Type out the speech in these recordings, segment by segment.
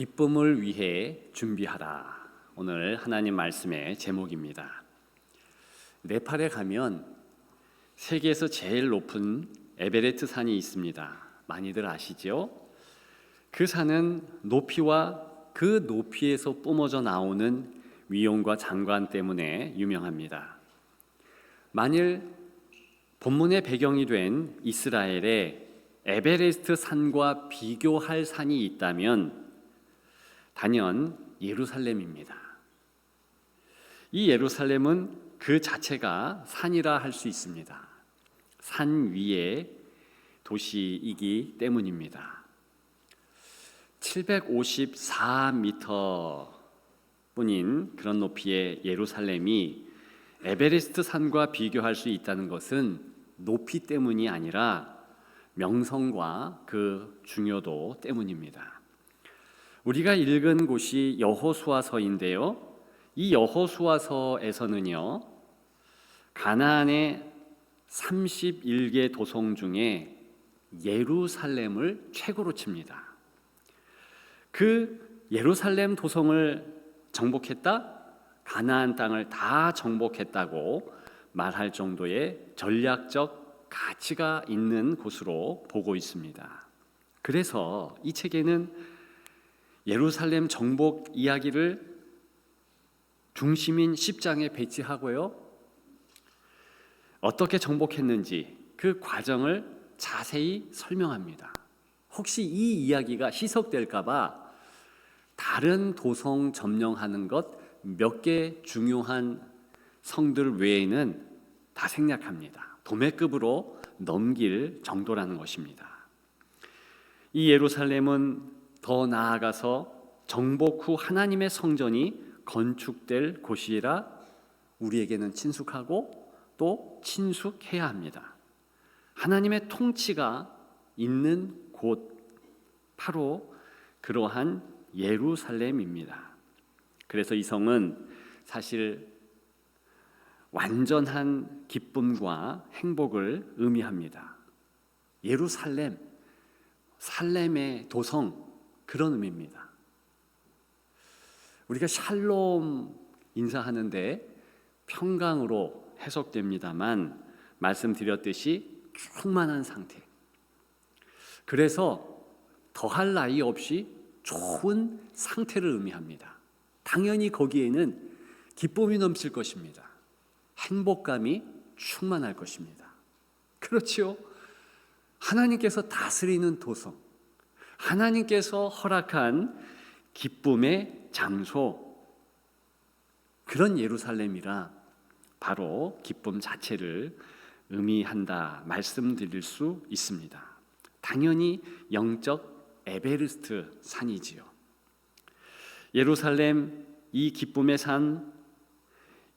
기쁨을 위해 준비하라. 오늘 하나님 말씀의 제목입니다. 네팔에 가면 세계에서 제일 높은 에베레스트 산이 있습니다. 많이들 아시죠? 그 산은 높이와 그 높이에서 뿜어져 나오는 위용과 장관 때문에 유명합니다. 만일 본문의 배경이 된 이스라엘의 에베레스트 산과 비교할 산이 있다면 단연 예루살렘입니다. 이 예루살렘은 그 자체가 산이라 할 수 있습니다. 산 위의 도시이기 때문입니다. 754m 뿐인 그런 높이의 예루살렘이 에베레스트 산과 비교할 수 있다는 것은 높이 때문이 아니라 명성과 그 중요도 때문입니다. 우리가 읽은 곳이 여호수아서인데요. 이 여호수아서에서는요, 가나안의 31개 도성 중에 예루살렘을 최고로 칩니다. 그 예루살렘 도성을 정복했다? 가나안 땅을 다 정복했다고 말할 정도의 전략적 가치가 있는 곳으로 보고 있습니다. 그래서 이 책에는 예루살렘 정복 이야기를 중심인 10장에 배치하고요, 어떻게 정복했는지 그 과정을 자세히 설명합니다. 혹시 이 이야기가 희석될까 봐 다른 도성 점령하는 것 몇 개 중요한 성들 외에는 다 생략합니다. 도매급으로 넘길 정도라는 것입니다. 이 예루살렘은 더 나아가서 정복 후 하나님의 성전이 건축될 곳이라 우리에게는 친숙하고 또 친숙해야 합니다. 하나님의 통치가 있는 곳, 바로 그러한 예루살렘입니다. 그래서 이 성은 사실 완전한 기쁨과 행복을 의미합니다. 예루살렘, 살렘의 도성, 그런 의미입니다. 우리가 샬롬 인사하는데 평강으로 해석됩니다만 말씀드렸듯이 충만한 상태. 그래서 더할 나위 없이 좋은 상태를 의미합니다. 당연히 거기에는 기쁨이 넘칠 것입니다. 행복감이 충만할 것입니다. 그렇지요? 하나님께서 다스리는 도성, 하나님께서 허락한 기쁨의 장소, 그런 예루살렘이라 바로 기쁨 자체를 의미한다 말씀드릴 수 있습니다. 당연히 영적 에베레스트 산이지요. 예루살렘, 이 기쁨의 산,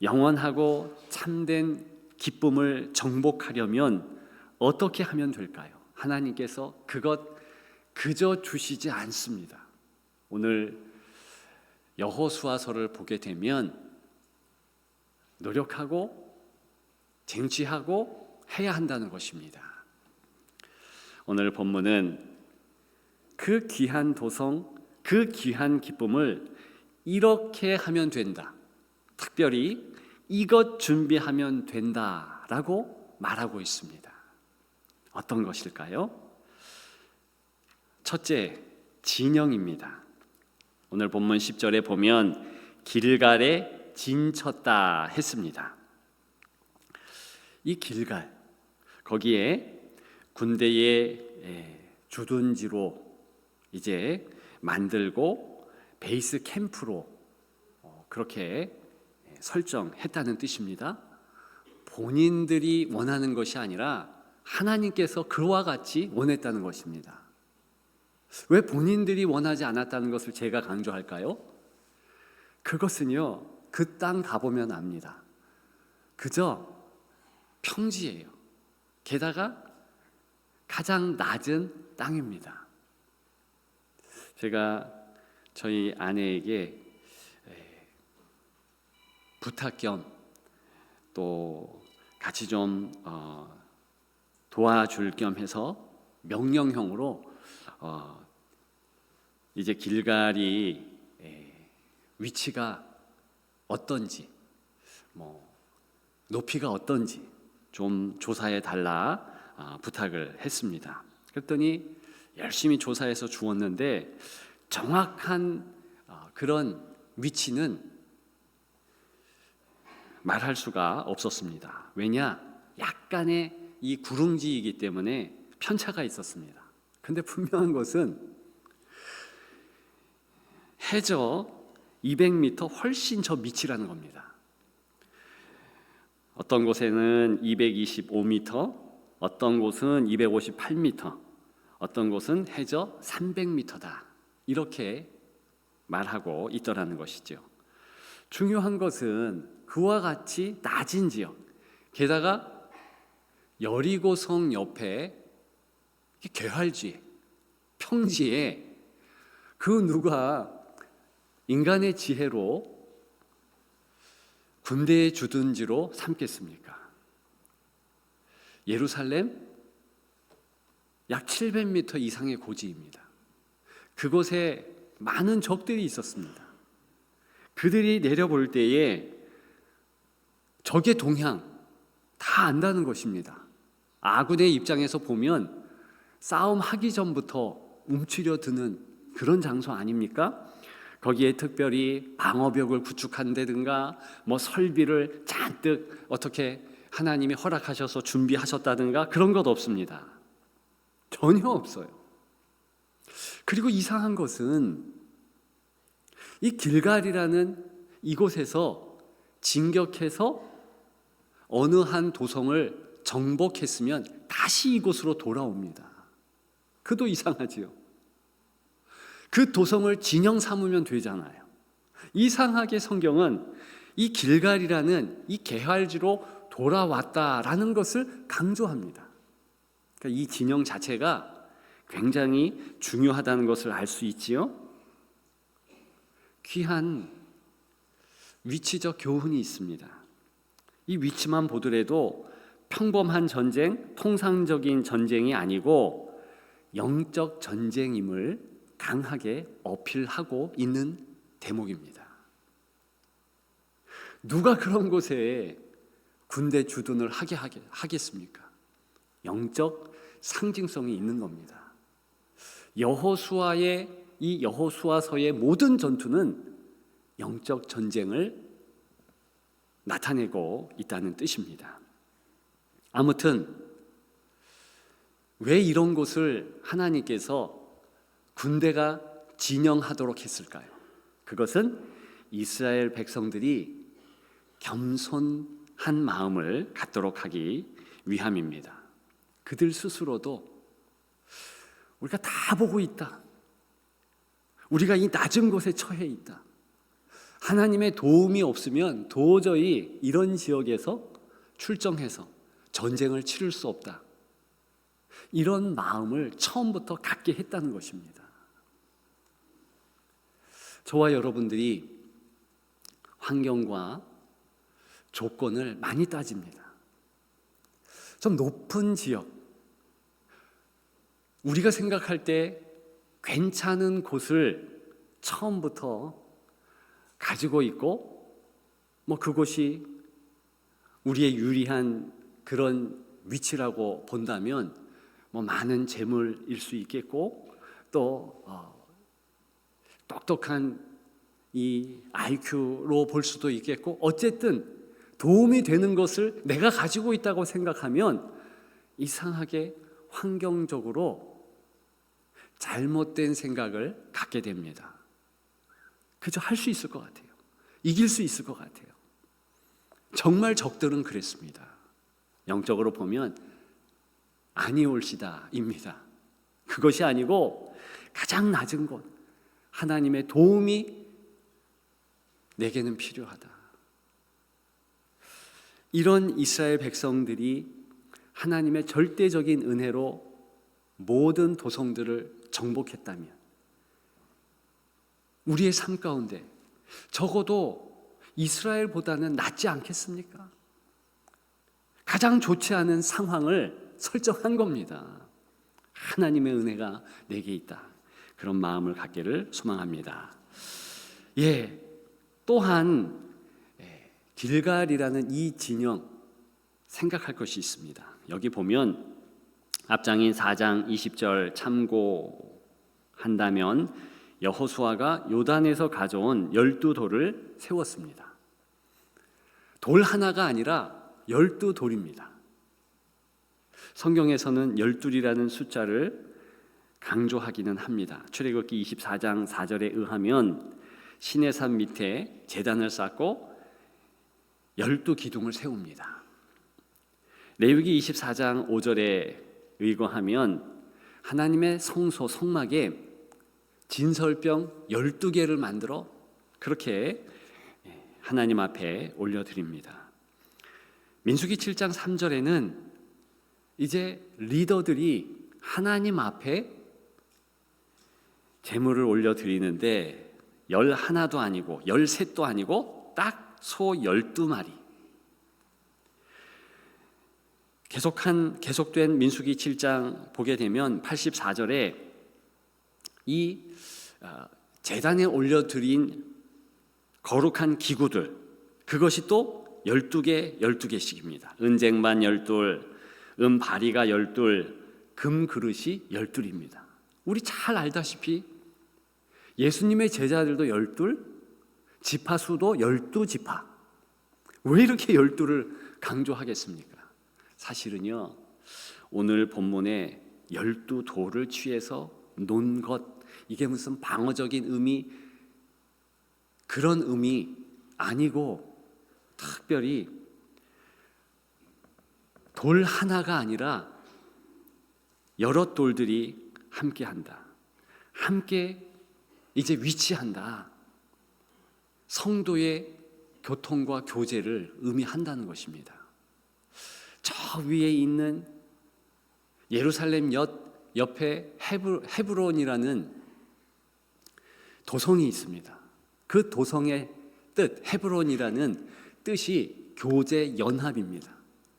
영원하고 참된 기쁨을 정복하려면 어떻게 하면 될까요? 하나님께서 그것 그저 주시지 않습니다. 오늘 여호수아서를 보게 되면 노력하고 쟁취하고 해야 한다는 것입니다. 오늘 본문은 그 귀한 도성, 그 귀한 기쁨을 이렇게 하면 된다, 특별히 이것 준비하면 된다라고 말하고 있습니다. 어떤 것일까요? 첫째, 진영입니다. 오늘 본문 10절에 보면 길갈에 진쳤다 했습니다. 이 길갈, 거기에 군대의 주둔지로 이제 만들고 베이스 캠프로 그렇게 설정했다는 뜻입니다. 본인들이 원하는 것이 아니라 하나님께서 그와 같이 원했다는 것입니다. 왜 본인들이 원하지 않았다는 것을 제가 강조할까요? 그것은요, 그 땅 가보면 압니다. 그저 평지예요. 게다가 가장 낮은 땅입니다. 제가 저희 아내에게 부탁 겸 또 같이 좀 도와줄 겸 해서 명령형으로 이제 길갈이 위치가 어떤지, 높이가 어떤지 좀 조사해 달라 부탁을 했습니다. 그랬더니 열심히 조사해서 주었는데 정확한 그런 위치는 말할 수가 없었습니다. 왜냐? 약간의 이 구릉지이기 때문에 편차가 있었습니다. 근데 분명한 것은 해저 200m 훨씬 저 밑이라는 겁니다. 어떤 곳에는 225m, 어떤 곳은 258m, 어떤 곳은 해저 300m다. 이렇게 말하고 있더라는 것이죠. 중요한 것은 그와 같이 낮은 지역, 게다가 여리고성 옆에 개활지에, 평지에 그 누가 인간의 지혜로 군대의 주둔지로 삼겠습니까? 예루살렘 약 700m 이상의 고지입니다. 그곳에 많은 적들이 있었습니다. 그들이 내려볼 때에 적의 동향 다 안다는 것입니다. 아군의 입장에서 보면 싸움하기 전부터 움츠려 드는 그런 장소 아닙니까? 거기에 특별히 방어벽을 구축한다든가 설비를 잔뜩 어떻게 하나님이 허락하셔서 준비하셨다든가 그런 것 없습니다. 전혀 없어요. 그리고 이상한 것은 이 길갈이라는 이곳에서 진격해서 어느 한 도성을 정복했으면 다시 이곳으로 돌아옵니다. 그도 이상하지요. 그 도성을 진영 삼으면 되잖아요. 이상하게 성경은 이 길갈이라는 이 개활지로 돌아왔다라는 것을 강조합니다. 그러니까 이 진영 자체가 굉장히 중요하다는 것을 알 수 있지요. 귀한 위치적 교훈이 있습니다. 이 위치만 보더라도 평범한 전쟁, 통상적인 전쟁이 아니고 영적 전쟁임을 강하게 어필하고 있는 대목입니다. 누가 그런 곳에 군대 주둔을 하겠습니까? 영적 상징성이 있는 겁니다. 여호수아의 이 여호수아서의 모든 전투는 영적 전쟁을 나타내고 있다는 뜻입니다. 아무튼 왜 이런 곳을 하나님께서 군대가 진영하도록 했을까요? 그것은 이스라엘 백성들이 겸손한 마음을 갖도록 하기 위함입니다. 그들 스스로도 우리가 다 보고 있다. 우리가 이 낮은 곳에 처해 있다. 하나님의 도움이 없으면 도저히 이런 지역에서 출정해서 전쟁을 치를 수 없다. 이런 마음을 처음부터 갖게 했다는 것입니다. 저와 여러분들이 환경과 조건을 많이 따집니다. 좀 높은 지역, 우리가 생각할 때 괜찮은 곳을 처음부터 가지고 있고 그곳이 우리의 유리한 그런 위치라고 본다면 많은 재물일 수 있겠고 또 똑똑한 이 IQ로 볼 수도 있겠고 어쨌든 도움이 되는 것을 내가 가지고 있다고 생각하면 이상하게 환경적으로 잘못된 생각을 갖게 됩니다. 그저 할 수 있을 것 같아요. 이길 수 있을 것 같아요. 정말 적들은 그랬습니다. 영적으로 보면 아니올시다입니다. 그것이 아니고 가장 낮은 곳, 하나님의 도움이 내게는 필요하다. 이런 이스라엘 백성들이 하나님의 절대적인 은혜로 모든 도성들을 정복했다면 우리의 삶 가운데 적어도 이스라엘보다는 낫지 않겠습니까? 가장 좋지 않은 상황을 설정한 겁니다. 하나님의 은혜가 내게 있다. 그런 마음을 갖기를 소망합니다. 예, 또한 길갈이라는 이 진영 생각할 것이 있습니다. 여기 보면 앞장인 4장 20절 참고한다면 여호수아가 요단에서 가져온 12돌을 세웠습니다. 돌 하나가 아니라 12돌입니다. 성경에서는 12이라는 숫자를 강조하기는 합니다. 출애굽기 24장 4절에 의하면 시내산 밑에 제단을 쌓고 12기둥을 세웁니다. 레위기 24장 5절에 의거하면 하나님의 성소 성막에 진설병 12개를 만들어 그렇게 하나님 앞에 올려드립니다. 민수기 7장 3절에는 이제 리더들이 하나님 앞에 제물을 올려드리는데 11도 아니고 13도 아니고 딱 소 12마리. 계속된 민수기 7장 보게 되면 84절에 이 제단에 올려드린 거룩한 기구들, 그것이 또 12개씩입니다. 은쟁반 12, 은바리가 12, 금그릇이 12입니다. 우리 잘 알다시피 예수님의 제자들도 12, 지파수도 12지파. 왜 이렇게 12를 강조하겠습니까? 사실은요, 오늘 본문에 12돌을 취해서 논 것, 이게 무슨 방어적인 의미, 그런 의미 아니고 특별히 돌 하나가 아니라 여러 돌들이 함께한다. 함께 이제 위치한다. 성도의 교통과 교제를 의미한다는 것입니다. 저 위에 있는 예루살렘 옆에 헤브론이라는 도성이 있습니다. 그 도성의 뜻, 헤브론이라는 뜻이 교제 연합입니다.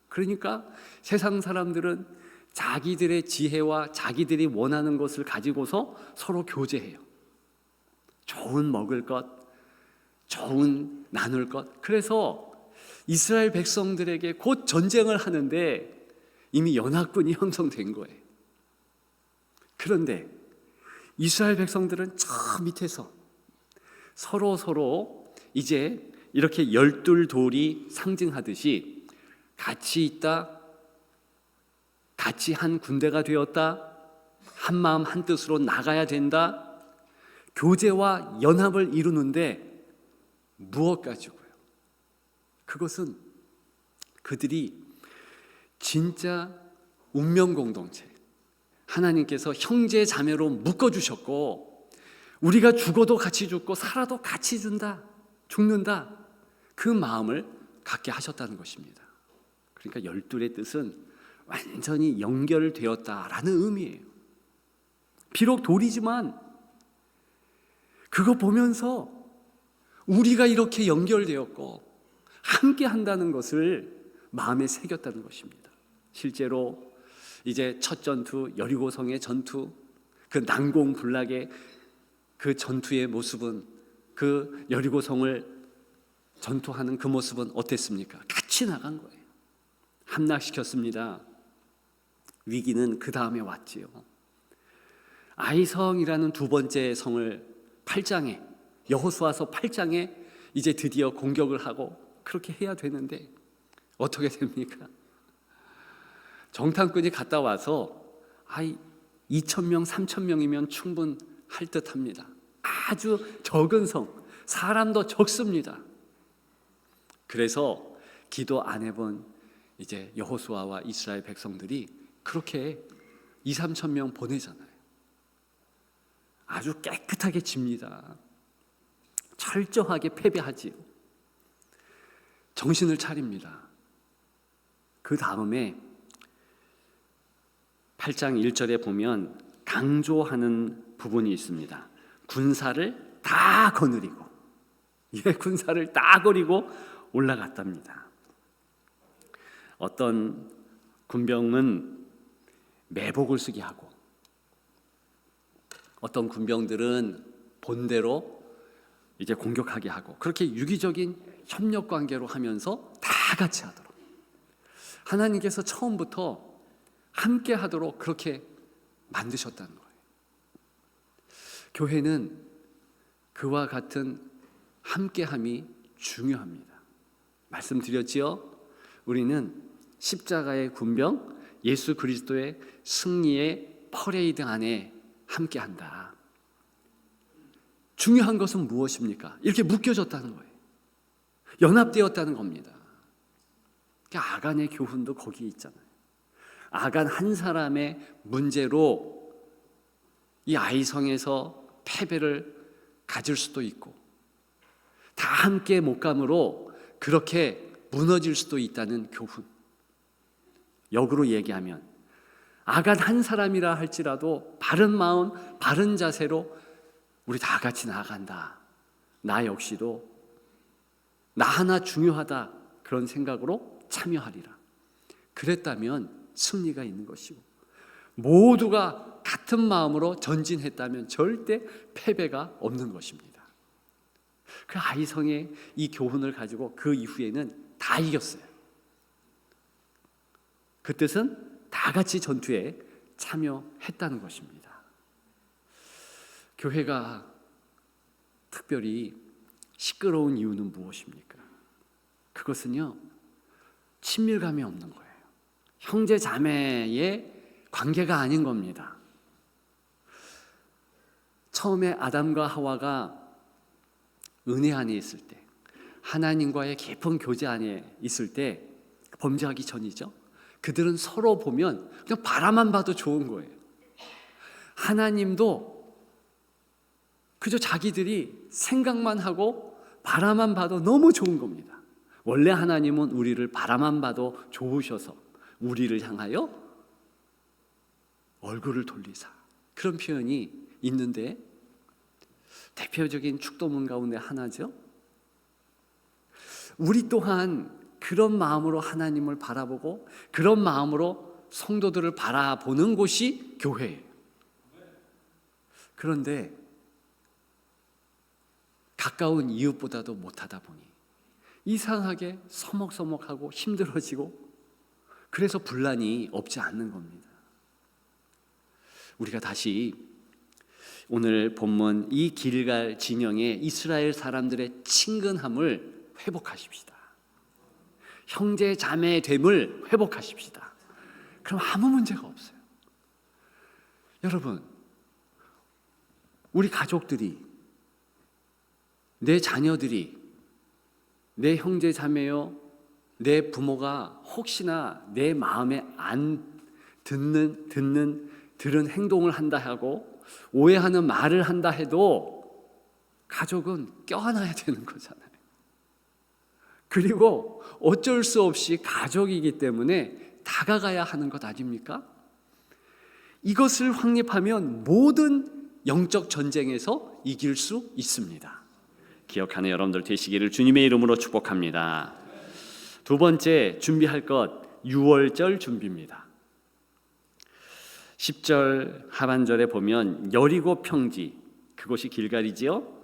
그러니까 세상 사람들은 자기들의 지혜와 자기들이 원하는 것을 가지고서 서로 교제해요. 좋은 먹을 것, 좋은 나눌 것. 그래서 이스라엘 백성들에게 곧 전쟁을 하는데 이미 연합군이 형성된 거예요. 그런데 이스라엘 백성들은 저 밑에서 서로 이제 이렇게 12돌이 상징하듯이 같이 있다, 같이 한 군대가 되었다, 한 마음 한 뜻으로 나가야 된다, 교제와 연합을 이루는데 무엇 가지고요? 그것은 그들이 진짜 운명 공동체, 하나님께서 형제 자매로 묶어주셨고 우리가 죽어도 같이 죽고 살아도 같이 죽는다, 그 마음을 갖게 하셨다는 것입니다. 그러니까 12의 뜻은 완전히 연결되었다라는 의미예요. 비록 돌이지만 그거 보면서 우리가 이렇게 연결되었고 함께 한다는 것을 마음에 새겼다는 것입니다. 실제로 이제 첫 전투, 여리고성의 전투, 그 난공불락의 그 전투의 모습은, 그 여리고성을 전투하는 그 모습은 어땠습니까? 같이 나간 거예요. 함락시켰습니다. 위기는 그 다음에 왔지요. 아이성이라는 두 번째 성을 8장에, 여호수아서 8장에 이제 드디어 공격을 하고 그렇게 해야 되는데 어떻게 됩니까? 정탐꾼이 갔다 와서 2,000명, 3,000명이면 충분할 듯합니다. 아주 적은 성, 사람도 적습니다. 그래서 기도 안 해본 이제 여호수아와 이스라엘 백성들이 그렇게 2,000~3,000명 보내잖아요. 아주 깨끗하게 집니다. 철저하게 패배하지요. 정신을 차립니다. 그 다음에 8장 1절에 보면 강조하는 부분이 있습니다. 군사를 다 거느리고, 군사를 다 거리고 올라갔답니다. 어떤 군병은 매복을 쓰게 하고, 어떤 군병들은 본대로 이제 공격하게 하고 그렇게 유기적인 협력 관계로 하면서 다 같이 하도록 하나님께서 처음부터 함께 하도록 그렇게 만드셨다는 거예요. 교회는 그와 같은 함께함이 중요합니다. 말씀드렸지요? 우리는 십자가의 군병 예수 그리스도의 승리의 퍼레이드 안에 함께한다. 중요한 것은 무엇입니까? 이렇게 묶여졌다는 거예요. 연합되었다는 겁니다. 그러니까 아간의 교훈도 거기에 있잖아요. 아간 한 사람의 문제로 이 아이성에서 패배를 가질 수도 있고 다 함께 목감으로 그렇게 무너질 수도 있다는 교훈. 역으로 얘기하면 아간 한 사람이라 할지라도 바른 마음, 바른 자세로 우리 다 같이 나아간다. 나 역시도 나 하나 중요하다. 그런 생각으로 참여하리라. 그랬다면 승리가 있는 것이고 모두가 같은 마음으로 전진했다면 절대 패배가 없는 것입니다. 그 아이성의 이 교훈을 가지고 그 이후에는 다 이겼어요. 그 뜻은 다 같이 전투에 참여했다는 것입니다. 교회가 특별히 시끄러운 이유는 무엇입니까? 그것은요, 친밀감이 없는 거예요. 형제 자매의 관계가 아닌 겁니다. 처음에 아담과 하와가 은혜 안에 있을 때, 하나님과의 깊은 교제 안에 있을 때, 범죄하기 전이죠. 그들은 서로 보면 그냥 바라만 봐도 좋은 거예요. 하나님도 그저 자기들이 생각만 하고 바라만 봐도 너무 좋은 겁니다. 원래 하나님은 우리를 바라만 봐도 좋으셔서 우리를 향하여 얼굴을 돌리사, 그런 표현이 있는데 대표적인 축도문 가운데 하나죠. 우리 또한 그런 마음으로 하나님을 바라보고 그런 마음으로 성도들을 바라보는 곳이 교회예요. 그런데 가까운 이웃보다도 못하다 보니 이상하게 서먹서먹하고 힘들어지고 그래서 분란이 없지 않는 겁니다. 우리가 다시 오늘 본문 이 길갈 진영의 이스라엘 사람들의 친근함을 회복하십시다. 형제 자매됨을 회복하십시다. 그럼 아무 문제가 없어요. 여러분, 우리 가족들이, 내 자녀들이, 내 형제 자매요, 내 부모가 혹시나 내 마음에 안 들은 행동을 한다 하고 오해하는 말을 한다 해도 가족은 껴안아야 되는 거잖아요. 그리고 어쩔 수 없이 가족이기 때문에 다가가야 하는 것 아닙니까? 이것을 확립하면 모든 영적 전쟁에서 이길 수 있습니다. 기억하는 여러분들 되시기를 주님의 이름으로 축복합니다. 두 번째 준비할 것, 유월절 준비입니다. 10절 하반절에 보면 여리고 평지, 그곳이 길갈이지요.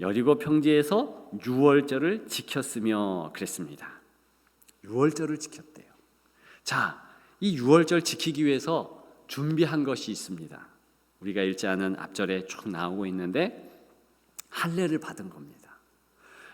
여리고 평지에서 유월절을 지켰으며 그랬습니다. 유월절을 지켰대요. 자, 이 유월절 지키기 위해서 준비한 것이 있습니다. 우리가 읽지 않은 앞절에 쭉 나오고 있는데 할례를 받은 겁니다.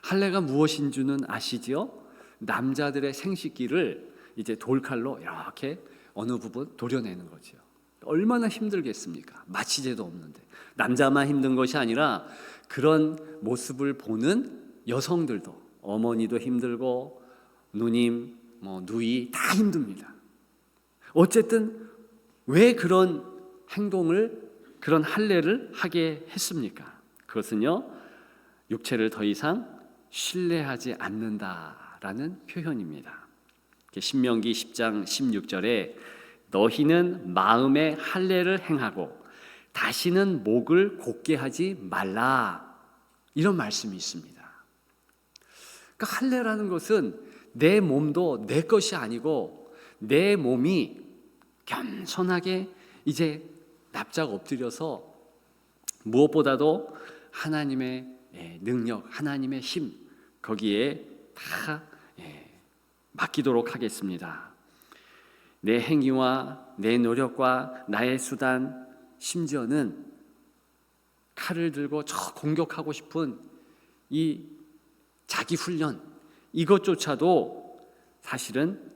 할례가 무엇인 줄은 아시지요? 남자들의 생식기를 이제 돌칼로 이렇게 어느 부분 도려내는 거죠. 얼마나 힘들겠습니까? 마취제도 없는데. 남자만 힘든 것이 아니라 그런 모습을 보는 여성들도, 어머니도 힘들고 누님, 누이 다 힘듭니다. 어쨌든 왜 그런 행동을, 그런 할례를 하게 했습니까? 그것은요, 육체를 더 이상 신뢰하지 않는다라는 표현입니다. 신명기 10장 16절에 너희는 마음의 할례를 행하고 다시는 목을 곧게 하지 말라, 이런 말씀이 있습니다. 그러니까 할례라는 것은 내 몸도 내 것이 아니고 내 몸이 겸손하게 이제 납작 엎드려서 무엇보다도 하나님의 능력, 하나님의 힘, 거기에 다 맡기도록 하겠습니다. 내 행위와 내 노력과 나의 수단, 심지어는 칼을 들고 저 공격하고 싶은 이 자기 훈련, 이것조차도 사실은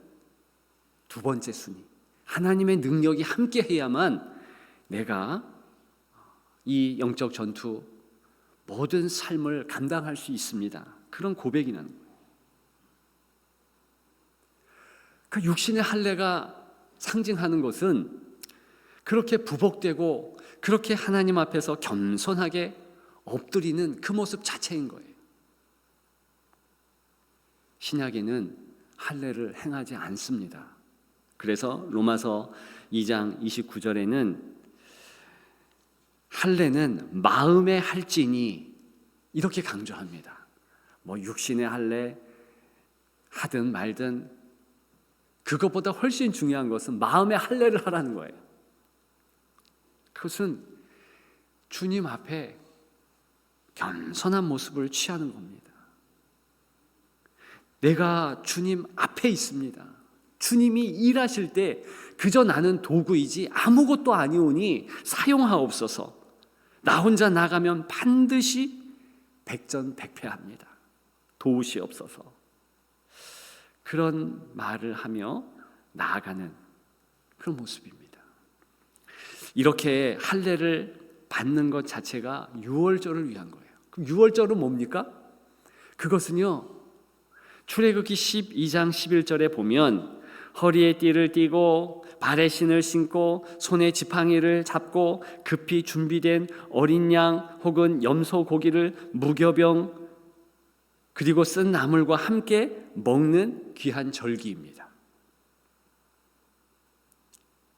두 번째 순위, 하나님의 능력이 함께 해야만 내가 이 영적 전투 모든 삶을 감당할 수 있습니다. 그런 고백이 나는 거예요. 그 육신의 할례가 상징하는 것은 그렇게 부복되고 그렇게 하나님 앞에서 겸손하게 엎드리는 그 모습 자체인 거예요. 신약에는 할례를 행하지 않습니다. 그래서 로마서 2장 29절에는 할례는 마음의 할지니 이렇게 강조합니다. 뭐 육신의 할례 하든 말든 그것보다 훨씬 중요한 것은 마음의 할례를 하라는 거예요. 그것은 주님 앞에 겸손한 모습을 취하는 겁니다. 내가 주님 앞에 있습니다. 주님이 일하실 때 그저 나는 도구이지 아무것도 아니오니 사용하옵소서. 나 혼자 나가면 반드시 백전백패합니다. 도우시옵소서. 그런 말을 하며 나아가는 그런 모습입니다. 이렇게 할례를 받는 것 자체가 유월절을 위한 거예요. 그럼 유월절은 뭡니까? 그것은요, 출애굽기 12장 11절에 보면 허리에 띠를 띠고 발에 신을 신고 손에 지팡이를 잡고 급히 준비된 어린 양 혹은 염소 고기를 무교병 그리고 쓴 나물과 함께 먹는 귀한 절기입니다.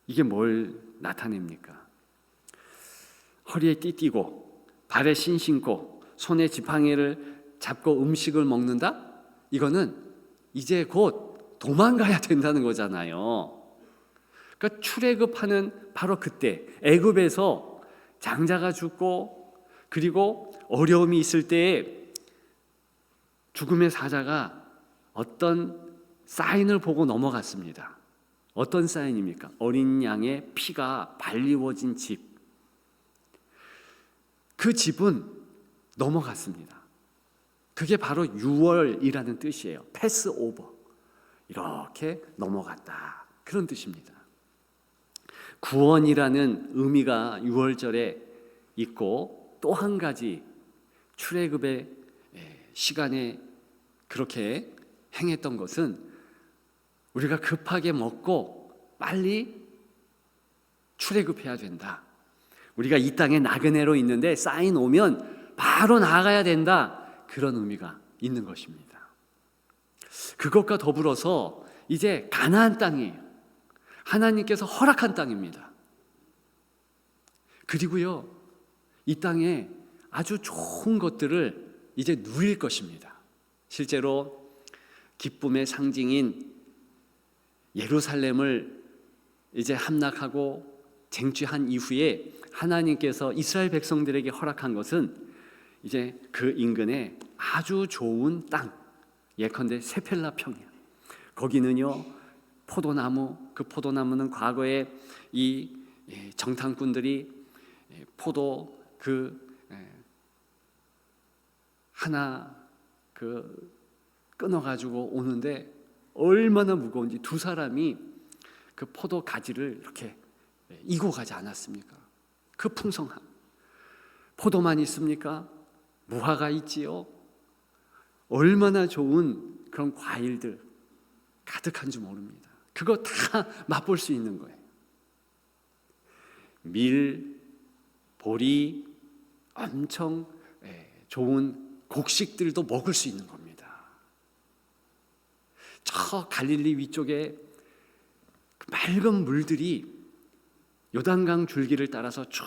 이게 뭘 나타냅니까? 허리에 띠 띠고 발에 신 신고 손에 지팡이를 잡고 음식을 먹는다? 이거는 이제 곧 도망가야 된다는 거잖아요. 그러니까 출애굽하는 바로 그때 애굽에서 장자가 죽고 그리고 어려움이 있을 때에 죽음의 사자가 어떤 사인을 보고 넘어갔습니다. 어떤 사인입니까? 어린 양의 피가 발리워진 집. 그 집은 넘어갔습니다. 그게 바로 유월이라는 뜻이에요. 패스 오버. 이렇게 넘어갔다. 그런 뜻입니다. 구원이라는 의미가 유월절에 있고 또 한 가지 출애굽의 시간에 그렇게 행했던 것은 우리가 급하게 먹고 빨리 출애굽해야 된다. 우리가 이 땅에 나그네로 있는데 사인 오면 바로 나가야 된다. 그런 의미가 있는 것입니다. 그것과 더불어서 이제 가나안 땅이에요. 하나님께서 허락한 땅입니다. 그리고요, 이 땅에 아주 좋은 것들을 이제 누릴 것입니다. 실제로 기쁨의 상징인 예루살렘을 이제 함락하고 쟁취한 이후에 하나님께서 이스라엘 백성들에게 허락한 것은 이제 그 인근에 아주 좋은 땅, 예컨대 세펠라 평야. 거기는요 포도나무, 그 포도나무는 과거에 이 정탐꾼들이 포도 하나 끊어가지고 오는데 얼마나 무거운지 두 사람이 그 포도 가지를 이렇게 이고 가지 않았습니까? 그 풍성함. 포도만 있습니까? 무화과 있지요. 얼마나 좋은 그런 과일들 가득한 줄 모릅니다. 그거 다 맛볼 수 있는 거예요. 밀, 보리, 엄청 좋은 곡식들도 먹을 수 있는 겁니다. 저 갈릴리 위쪽에 그 맑은 물들이 요단강 줄기를 따라서 쭉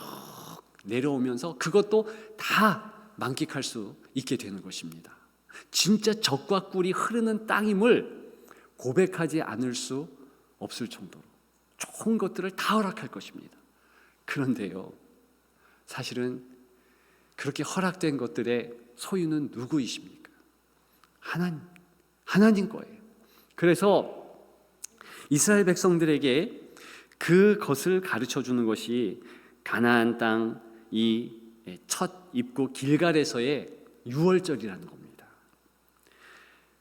내려오면서 그것도 다 만끽할 수 있게 되는 것입니다. 진짜 젖과 꿀이 흐르는 땅임을 고백하지 않을 수 없을 정도로 좋은 것들을 다 허락할 것입니다. 그런데요, 사실은 그렇게 허락된 것들의 소유는 누구이십니까? 하나님 거예요. 그래서 이스라엘 백성들에게 그것을 가르쳐 주는 것이 가나안 땅 이 첫 입구 길갈에서의 유월절이라는 겁니다.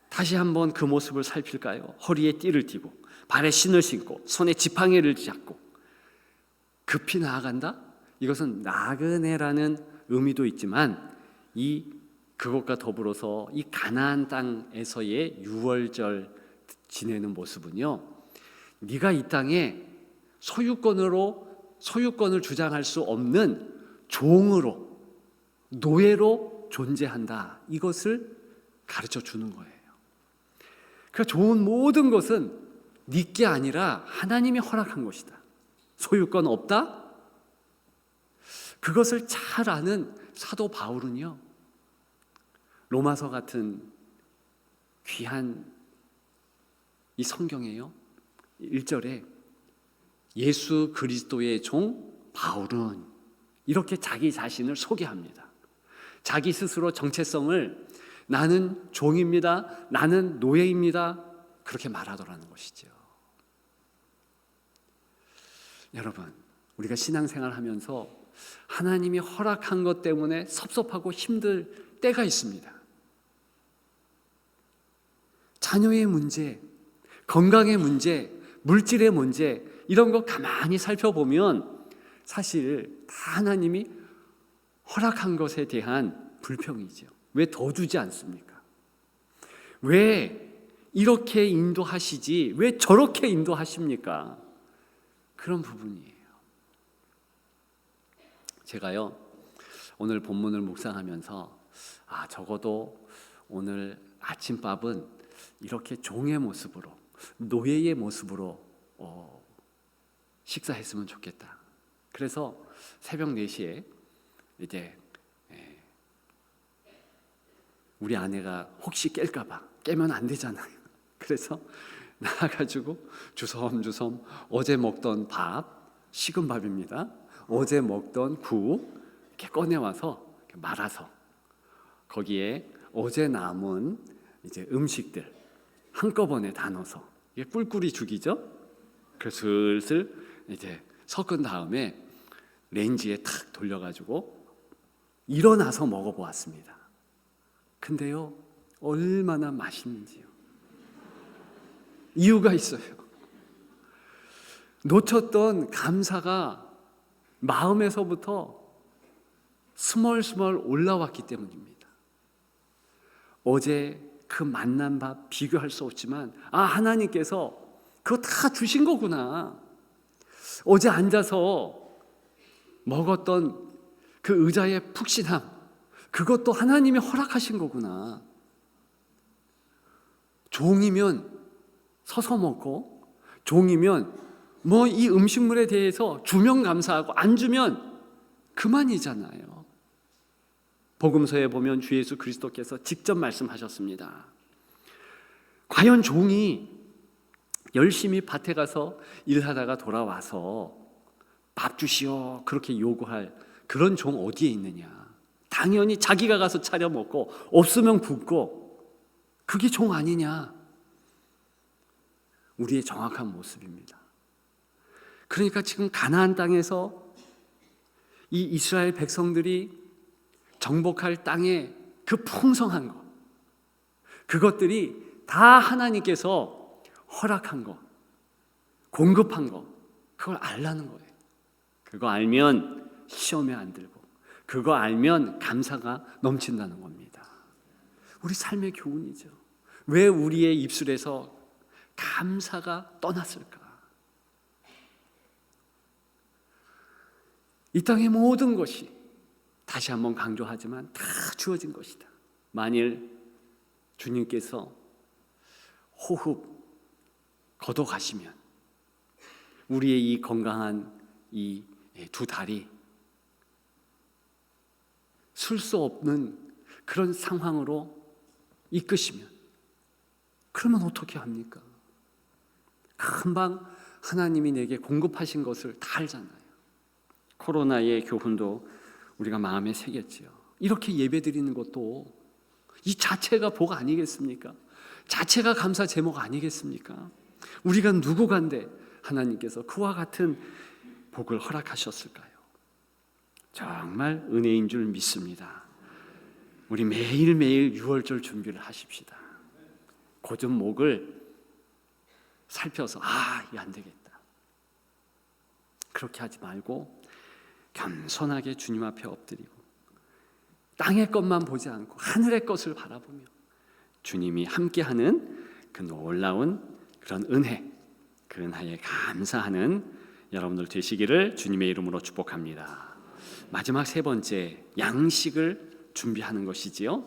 다시 한번 그 모습을 살필까요? 허리에 띠를 띠고 발에 신을 신고 손에 지팡이를 잡고 급히 나아간다? 이것은 나그네라는 의미도 있지만 그것과 더불어서 이 가나안 땅에서의 유월절 지내는 모습은요, 네가 이 땅에 소유권을 주장할 수 없는 종으로, 노예로 존재한다. 이것을 가르쳐 주는 거예요. 그러니까 좋은 모든 것은 네 게 아니라 하나님이 허락한 것이다. 소유권 없다? 그것을 잘 아는 사도 바울은요, 로마서 같은 귀한 이 성경에요, 1절에 예수 그리스도의 종 바울은 이렇게 자기 자신을 소개합니다. 자기 스스로 정체성을 나는 종입니다, 나는 노예입니다, 그렇게 말하더라는 것이죠. 여러분, 우리가 신앙생활 하면서 하나님이 허락한 것 때문에 섭섭하고 힘들 때가 있습니다. 자녀의 문제, 건강의 문제, 물질의 문제, 이런 거 가만히 살펴보면 사실 다 하나님이 허락한 것에 대한 불평이죠. 왜 더 주지 않습니까? 왜 이렇게 인도하시지 왜 저렇게 인도하십니까? 그런 부분이에요. 제가요, 오늘 본문을 묵상하면서 적어도 오늘 아침밥은 이렇게 종의 모습으로, 노예의 모습으로 식사했으면 좋겠다. 그래서 새벽 4시에 이제 우리 아내가 혹시 깰까봐, 깨면 안 되잖아요. 그래서 나가가지고 주섬주섬 어제 먹던 밥, 식은 밥입니다. 어제 먹던 국 이렇게 꺼내와서 말아서 거기에 어제 남은 이제 음식들 한꺼번에 다 넣어서, 이게 꿀꿀이 죽이죠. 그래서 슬슬 이제 섞은 다음에 렌지에 탁 돌려가지고 일어나서 먹어보았습니다. 근데요, 얼마나 맛있는지요. 이유가 있어요. 놓쳤던 감사가 마음에서부터 스멀스멀 올라왔기 때문입니다. 어제 그 만난 밥 비교할 수 없지만 하나님께서 그거 다 주신 거구나. 어제 앉아서 먹었던 그 의자의 푹신함, 그것도 하나님이 허락하신 거구나. 종이면 서서 먹고, 종이면 뭐 이 음식물에 대해서 주면 감사하고 안 주면 그만이잖아요. 복음서에 보면 주 예수 그리스도께서 직접 말씀하셨습니다. 과연 종이 열심히 밭에 가서 일하다가 돌아와서 밥 주시오 그렇게 요구할 그런 종 어디에 있느냐? 당연히 자기가 가서 차려 먹고 없으면 굶고, 그게 종 아니냐? 우리의 정확한 모습입니다. 그러니까 지금 가나안 땅에서 이 이스라엘 백성들이 정복할 땅의 그 풍성한 것, 그것들이 다 하나님께서 허락한 것, 공급한 것, 그걸 알라는 거예요. 그거 알면 시험에 안 들고, 그거 알면 감사가 넘친다는 겁니다. 우리 삶의 교훈이죠. 왜 우리의 입술에서 감사가 떠났을까? 이 땅의 모든 것이, 다시 한번 강조하지만 다 주어진 것이다. 만일 주님께서 호흡 걷어가시면 우리의 이 건강한 이 두 다리 쓸 수 없는 그런 상황으로 이끄시면, 그러면 어떻게 합니까? 금방 하나님이 내게 공급하신 것을 다 알잖아요. 코로나의 교훈도 우리가 마음에 새겼지요. 이렇게 예배드리는 것도 이 자체가 복 아니겠습니까? 자체가 감사 제목 아니겠습니까? 우리가 누구간데 하나님께서 그와 같은 복을 허락하셨을까요? 정말 은혜인 줄 믿습니다. 우리 매일매일 유월절 준비를 하십시다. 고전 목을 살펴서 이게 안 되겠다. 그렇게 하지 말고 겸손하게 주님 앞에 엎드리고 땅의 것만 보지 않고 하늘의 것을 바라보며 주님이 함께하는 그 놀라운 그런 은혜, 그 은혜에 감사하는 여러분들 되시기를 주님의 이름으로 축복합니다. 마지막 세 번째, 양식을 준비하는 것이지요.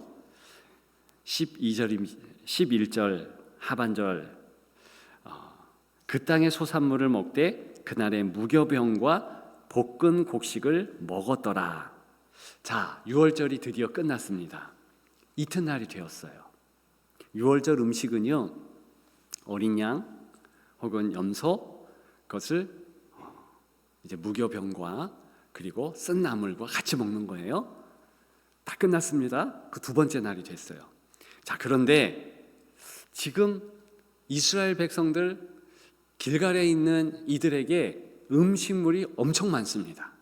11절 하반절, 그 땅의 소산물을 먹되 그날의 무교병과 볶은 곡식을 먹었더라. 자, 유월절이 드디어 끝났습니다. 이튿날이 되었어요. 유월절 음식은요, 어린 양 혹은 염소, 그것을 이제 무교병과 그리고 쓴 나물과 같이 먹는 거예요. 다 끝났습니다. 그 두 번째 날이 됐어요. 자, 그런데 지금 이스라엘 백성들 길갈에 있는 이들에게 음식물이 엄청 많습니다.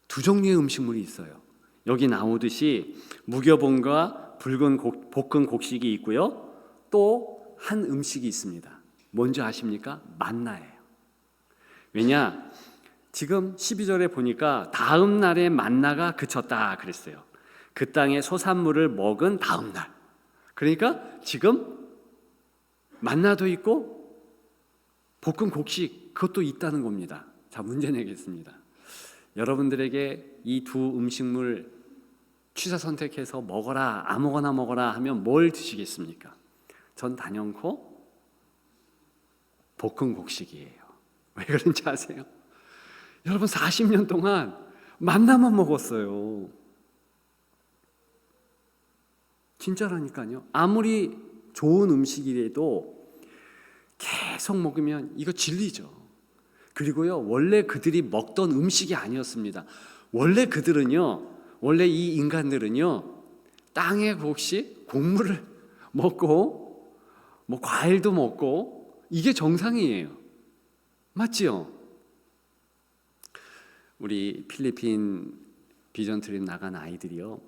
두 종류의 음식물이 있어요. 여기 나오듯이 무교병과 붉은 볶은 곡식이 있고요. 또 한 음식이 있습니다. 뭔지 아십니까? 만나예요. 왜냐? 지금 12절에 보니까 다음 날에 만나가 그쳤다 그랬어요. 그 땅의 소산물을 먹은 다음 날. 그러니까 지금 만나도 있고 볶은 곡식 그것도 있다는 겁니다. 자, 문제 내겠습니다. 여러분들에게 이 두 음식물 취사 선택해서 먹어라, 아무거나 먹어라 하면 뭘 드시겠습니까? 전 단연코 볶은 곡식이에요. 왜 그런지 아세요? 여러분 40년 동안 만나만 먹었어요. 진짜라니까요. 아무리 좋은 음식이라도 계속 먹으면 이거 질리죠. 그리고요, 원래 그들이 먹던 음식이 아니었습니다. 원래 이 인간들은요, 땅의 곡식, 곡물을 먹고 뭐 과일도 먹고 이게 정상이에요. 맞지요? 우리 필리핀 비전 트립 나간 아이들이요,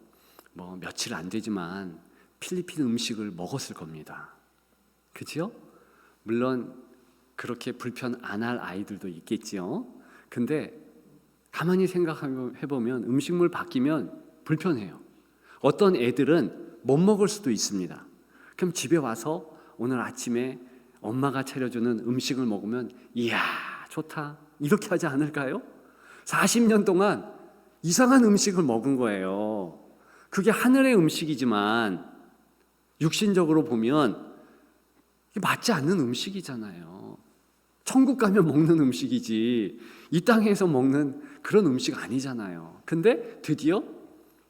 뭐 며칠 안 되지만 필리핀 음식을 먹었을 겁니다. 그렇죠? 물론 그렇게 불편 안 할 아이들도 있겠지요. 근데 가만히 생각해보면 음식물 바뀌면 불편해요. 어떤 애들은 못 먹을 수도 있습니다. 그럼 집에 와서 오늘 아침에 엄마가 차려주는 음식을 먹으면 이야 좋다 이렇게 하지 않을까요? 40년 동안 이상한 음식을 먹은 거예요. 그게 하늘의 음식이지만 육신적으로 보면 맞지 않는 음식이잖아요. 천국 가면 먹는 음식이지 이 땅에서 먹는 그런 음식 아니잖아요. 근데 드디어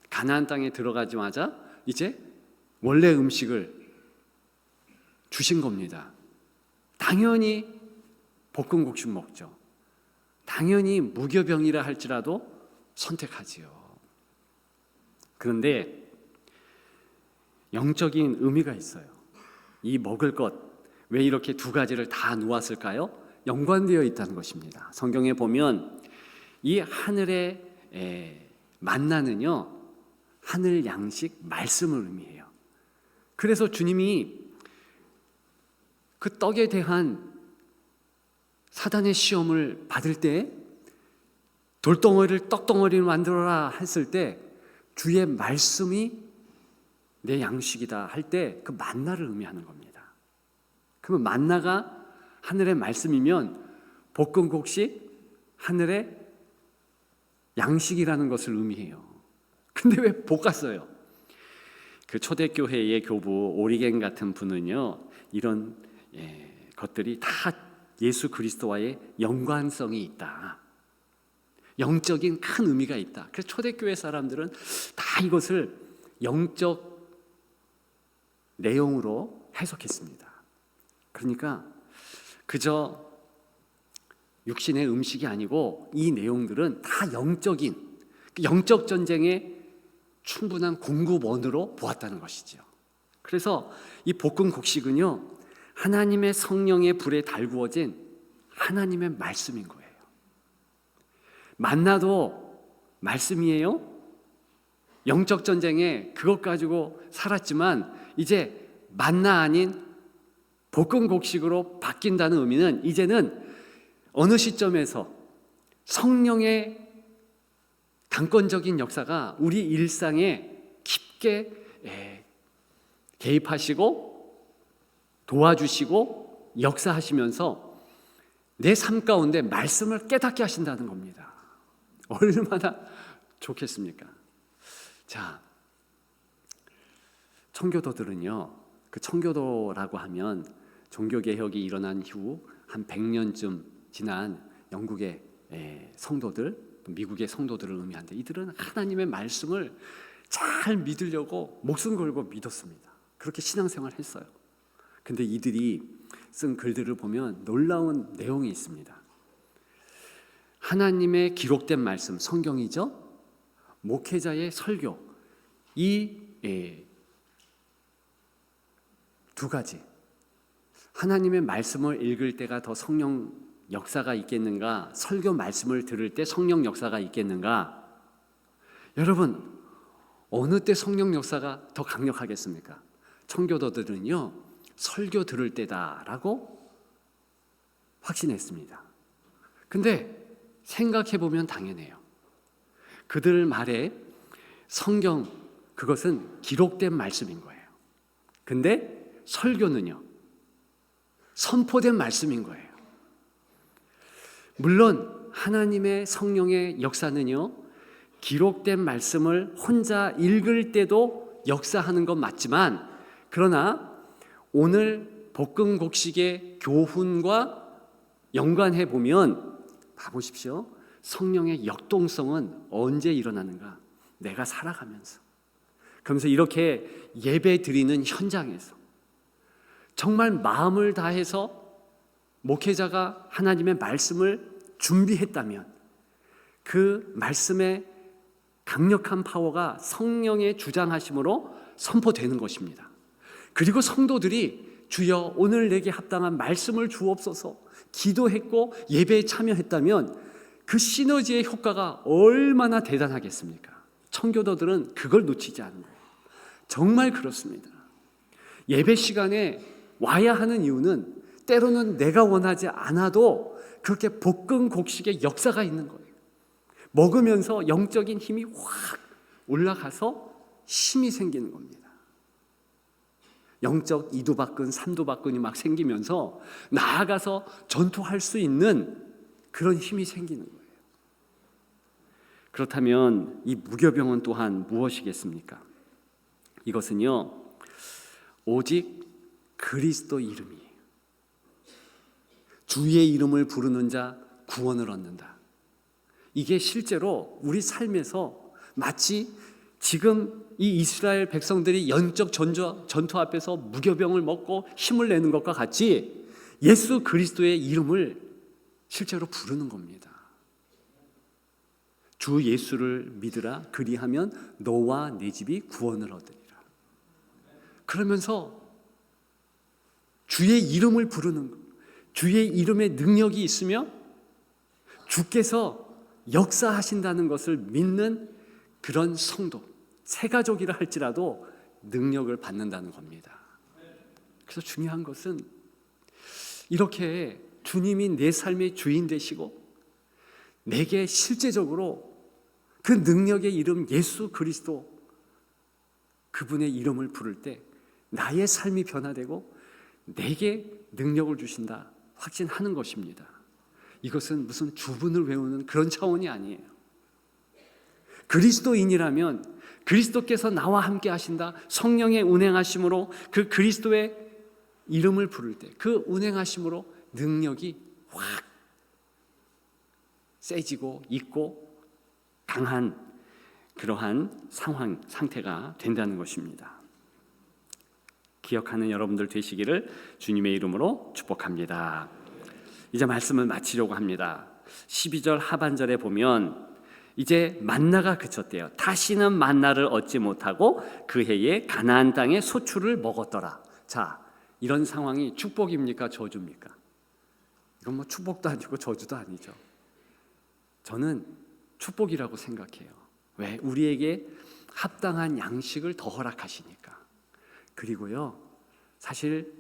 가나안 땅에 들어가자마자 이제 원래 음식을 주신 겁니다. 당연히 볶은 곡식 먹죠. 당연히 무교병이라 할지라도 선택하지요. 그런데 영적인 의미가 있어요. 이 먹을 것, 왜 이렇게 두 가지를 다 놓았을까요? 연관되어 있다는 것입니다. 성경에 보면 이 하늘의 만나는요, 하늘 양식 말씀을 의미해요. 그래서 주님이 그 떡에 대한 사단의 시험을 받을 때 돌덩어리를 떡덩어리로 만들어라 했을 때 주의 말씀이 내 양식이다 할 때 그 만나를 의미하는 겁니다. 그러면 만나가 하늘의 말씀이면 볶은 곡식 하늘의 양식이라는 것을 의미해요. 근데 왜 볶았어요? 그 초대교회의 교부 오리겐 같은 분은요, 이런 것들이 다 예수 그리스도와의 연관성이 있다. 영적인 큰 의미가 있다. 그래서 초대교회 사람들은 다 이것을 영적 내용으로 해석했습니다. 그러니까 그저 육신의 음식이 아니고 이 내용들은 다 영적인 영적 전쟁의 충분한 공급원으로 보았다는 것이죠. 그래서 이 볶은 곡식은요, 하나님의 성령의 불에 달구어진 하나님의 말씀인 거예요. 만나도 말씀이에요. 영적 전쟁에 그것 가지고 살았지만 이제 만나 아닌 볶은 곡식으로 바뀐다는 의미는 이제는 어느 시점에서 성령의 강권적인 역사가 우리 일상에 깊게 개입하시고 도와주시고 역사하시면서 내 삶 가운데 말씀을 깨닫게 하신다는 겁니다. 얼마나 좋겠습니까? 자, 청교도들은요, 그 청교도라고 하면 종교개혁이 일어난 이후 한 100년쯤 지난 영국의 성도들, 미국의 성도들을 의미하는데, 이들은 하나님의 말씀을 잘 믿으려고 목숨 걸고 믿었습니다. 그렇게 신앙생활을 했어요. 근데 이들이 쓴 글들을 보면 놀라운 내용이 있습니다. 하나님의 기록된 말씀, 성경이죠. 목회자의 설교, 이 두 가지, 하나님의 말씀을 읽을 때가 더 성령 역사가 있겠는가, 설교 말씀을 들을 때 성령 역사가 있겠는가? 여러분, 어느 때 성령 역사가 더 강력하겠습니까? 청교도들은요, 설교 들을 때다라고 확신했습니다. 근데 생각해보면 당연해요. 그들 말에 성경, 그것은 기록된 말씀인 거예요. 근데 설교는요, 선포된 말씀인 거예요. 물론 하나님의 성령의 역사는요, 기록된 말씀을 혼자 읽을 때도 역사하는 건 맞지만, 그러나 오늘 볶은 곡식의 교훈과 연관해 보면 봐보십시오. 성령의 역동성은 언제 일어나는가? 내가 살아가면서. 그러면서 이렇게 예배 드리는 현장에서 정말 마음을 다해서 목회자가 하나님의 말씀을 준비했다면 그 말씀의 강력한 파워가 성령의 주장하심으로 선포되는 것입니다. 그리고 성도들이 주여 오늘 내게 합당한 말씀을 주옵소서 기도했고 예배에 참여했다면 그 시너지의 효과가 얼마나 대단하겠습니까? 청교도들은 그걸 놓치지 않는 거예요. 정말 그렇습니다. 예배 시간에 와야 하는 이유는 때로는 내가 원하지 않아도 그렇게 볶은 곡식의 역사가 있는 거예요. 먹으면서 영적인 힘이 확 올라가서 힘이 생기는 겁니다. 영적 이두박근, 삼두박근이 막 생기면서 나아가서 전투할 수 있는 그런 힘이 생기는 거예요. 그렇다면 이 무교병은 또한 무엇이겠습니까? 이것은요, 오직 그리스도 이름이에요. 주의 이름을 부르는 자 구원을 얻는다. 이게 실제로 우리 삶에서 마치 지금 이 이스라엘 백성들이 영적 전투 앞에서 무교병을 먹고 힘을 내는 것과 같이 예수 그리스도의 이름을 실제로 부르는 겁니다. 주 예수를 믿으라, 그리하면 너와 네 집이 구원을 얻으리라. 그러면서 주의 이름을 부르는 것, 주의 이름의 능력이 있으며 주께서 역사하신다는 것을 믿는 그런 성도, 새가족이라 할지라도 능력을 받는다는 겁니다. 그래서 중요한 것은 이렇게 주님이 내 삶의 주인 되시고 내게 실제적으로 그 능력의 이름 예수 그리스도, 그분의 이름을 부를 때 나의 삶이 변화되고 내게 능력을 주신다 확신하는 것입니다. 이것은 무슨 주문을 외우는 그런 차원이 아니에요. 그리스도인이라면 그리스도께서 나와 함께 하신다, 성령의 운행하심으로 그 그리스도의 이름을 부를 때 그 운행하심으로 능력이 확 세지고 있고 강한 그러한 상태가 된다는 것입니다. 기억하는 여러분들 되시기를 주님의 이름으로 축복합니다. 이제 말씀을 마치려고 합니다. 12절 하반절에 보면 이제 만나가 그쳤대요. 다시는 만나를 얻지 못하고 그 해에 가나안 땅의 소출을 먹었더라. 자, 이런 상황이 축복입니까? 저주입니까? 이건 뭐 축복도 아니고 저주도 아니죠. 저는 축복이라고 생각해요. 왜? 우리에게 합당한 양식을 더 허락하시니까. 그리고요, 사실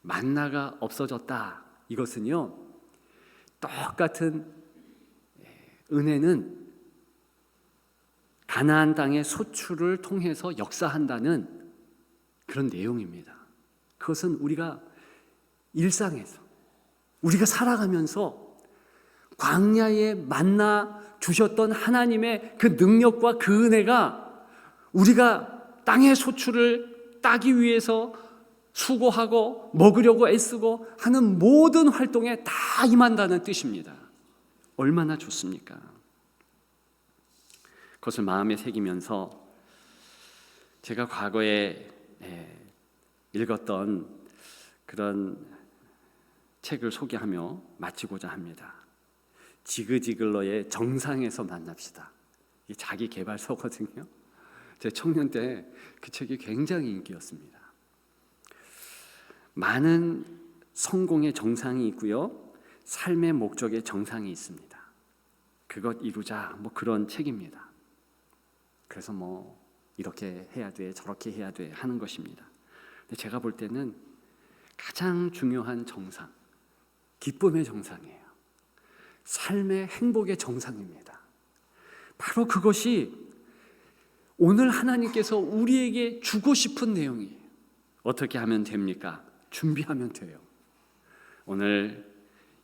만나가 없어졌다. 이것은요, 똑같은 은혜는 가나안 땅의 소출을 통해서 역사한다는 그런 내용입니다. 그것은 우리가 일상에서 우리가 살아가면서 광야에 만나 주셨던 하나님의 그 능력과 그 은혜가 우리가 땅의 소출을 따기 위해서 수고하고 먹으려고 애쓰고 하는 모든 활동에 다 임한다는 뜻입니다. 얼마나 좋습니까? 그것을 마음에 새기면서 제가 과거에 읽었던 그런 책을 소개하며 마치고자 합니다. 지그지글러의 정상에서 만납시다. 이게 자기 개발서거든요. 제 청년 때 그 책이 굉장히 인기였습니다. 많은 성공의 정상이 있고요, 삶의 목적의 정상이 있습니다. 그것 이루자, 뭐 그런 책입니다. 그래서 뭐 이렇게 해야 돼, 저렇게 해야 돼 하는 것입니다. 근데 제가 볼 때는 가장 중요한 정상, 기쁨의 정상이에요. 삶의 행복의 정상입니다. 바로 그것이 오늘 하나님께서 우리에게 주고 싶은 내용이에요. 어떻게 하면 됩니까? 준비하면 돼요. 오늘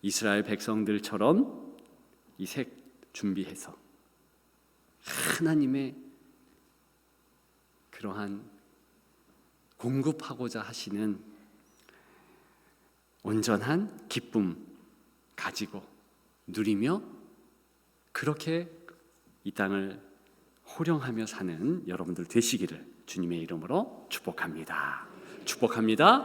이스라엘 백성들처럼 이 색 준비해서 하나님의 그러한 공급하고자 하시는 온전한 기쁨 가지고 누리며 그렇게 이 땅을 호령하며 사는 여러분들 되시기를 주님의 이름으로 축복합니다. 축복합니다.